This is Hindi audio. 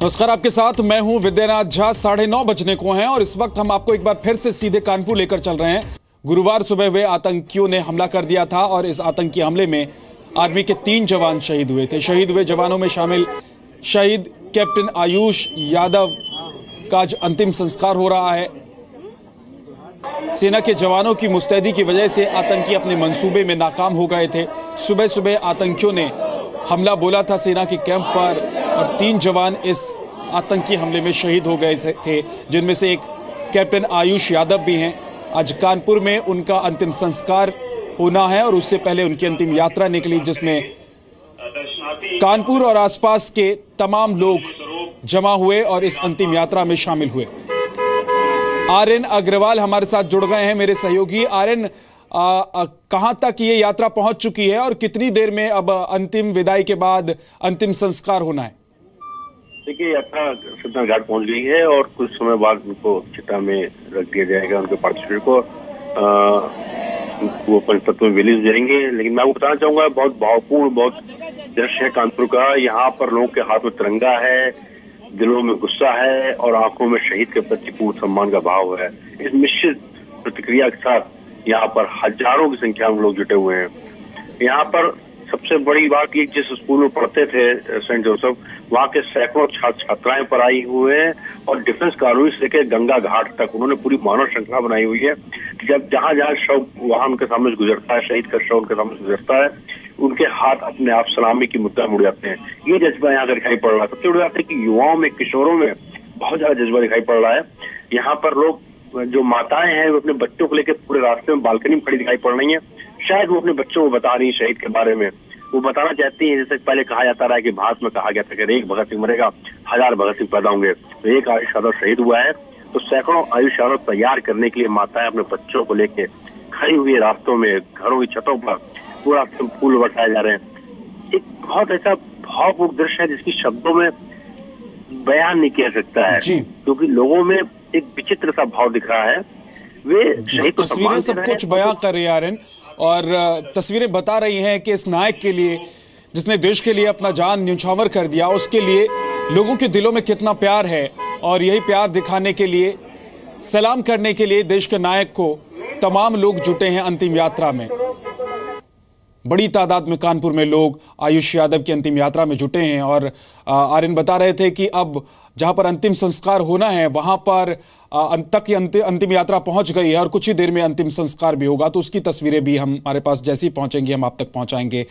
नमस्कार, आपके साथ मैं हूं विद्यानाथ झा। 9:30 बजने को हैं और इस वक्त हम आपको एक बार फिर से सीधे कानपुर लेकर चल रहे हैं। गुरुवार सुबह हुए आतंकियों ने हमला कर दिया था और इस आतंकी हमले में आर्मी के 3 जवान शहीद हुए थे। शहीद हुए जवानों में शामिल शहीद कैप्टन आयुष यादव का आज अंतिम संस्कार हो रहा है। सेना के जवानों की मुस्तैदी की वजह से आतंकी अपने मंसूबे में नाकाम हो गए थे। सुबह सुबह आतंकियों ने हमला बोला था सेना के कैंप पर और 3 जवान इस आतंकी हमले में शहीद हो गए थे, जिनमें से एक कैप्टन आयुष यादव भी हैं। आज कानपुर में उनका अंतिम संस्कार होना है और उससे पहले उनकी अंतिम यात्रा निकली, जिसमें कानपुर और आसपास के तमाम लोग जमा हुए और इस अंतिम यात्रा में शामिल हुए। आर्यन अग्रवाल हमारे साथ जुड़ गए हैं, मेरे सहयोगी। आर्यन, कहां तक ये यात्रा पहुंच चुकी है और कितनी देर में अब अंतिम विदाई के बाद अंतिम संस्कार होना है? देखिए, यात्रा सतना घाट पहुंच गई है और कुछ समय बाद उनको चिता में रख दिया जाएगा। उनके पार्थिव शरीर को वो पंचतत्व में विलीन हो जाएंगे। लेकिन मैं आपको बताना चाहूंगा, बहुत भावपूर्ण बहुत दृश्य है कानपुर का। यहाँ पर लोगों के हाथ में तिरंगा है, दिलों में गुस्सा है और आंखों में शहीद के प्रति पूर्ण सम्मान का भाव है। इस निश्चित प्रतिक्रिया के साथ यहाँ पर हजारों की संख्या में लोग जुटे हुए हैं। यहाँ पर सबसे बड़ी बात ये, जिस स्कूल में पढ़ते थे सेंट जोसेफ, वहाँ के सैकड़ों छात्र छात्राएं पर आई हुए हैं और डिफेंस कॉलोनी से लेकर गंगा घाट तक उन्होंने पूरी मानव श्रृंखला बनाई हुई है। जब जहाँ जहाँ शव वहाँ उनके सामने गुजरता है, शहीद का शव उनके सामने गुजरता है, उनके हाथ अपने आप सलामी की मुद्रा मुड़ जाते हैं। ये जज्बा यहाँ का दिखाई पड़ रहा है। सबसे बड़ी बात है कि युवाओं में, किशोरों में बहुत ज्यादा जज्बा दिखाई पड़ रहा है। यहाँ पर लोग, जो माताएं हैं, वो अपने बच्चों को लेकर पूरे रास्ते में बालकनी में खड़ी दिखाई पड़ रही है। शायद वो अपने बच्चों को बता रही है शहीद के बारे में। वो बताना चाहती है, जैसे पहले कहा जाता रहा कि भारत में कहा गया था कि एक भगत सिंह मरेगा 1000 भगत सिंह पैदा होंगे। तो एक आयुष यादव शहीद हुआ है तो सैकड़ों आयुष यादव तैयार करने के लिए माताएं अपने बच्चों को लेके खड़ी हुई है रास्तों में, घरों की छतों पर पूरा फूल बरसाए जा रहे हैं। एक बहुत ऐसा भावपूर्ण दृश्य है जिसकी शब्दों में बयान नहीं किया सकता है, क्योंकि लोगों में एक विचित्र सा भाव दिख रहा है। वे तस्वीरें सब कुछ बयां कर रही है आर्यन, और तस्वीरें बता रही हैं कि इस नायक के लिए, जिसने देश के लिए अपना जान न्यौछावर कर दिया, उसके लिए लोगों के दिलों में कितना प्यार है। और यही प्यार दिखाने के लिए, सलाम करने के लिए देश के नायक को तमाम लोग जुटे हैं अंतिम यात्रा में। बड़ी तादाद में कानपुर में लोग आयुष यादव की अंतिम यात्रा में जुटे हैं। और आर्यन बता रहे थे कि अब जहां पर अंतिम संस्कार होना है वहां पर अंतिम यात्रा पहुंच गई है और कुछ ही देर में अंतिम संस्कार भी होगा। तो उसकी तस्वीरें भी हमारे पास जैसी पहुंचेंगी हम आप तक पहुंचाएंगे।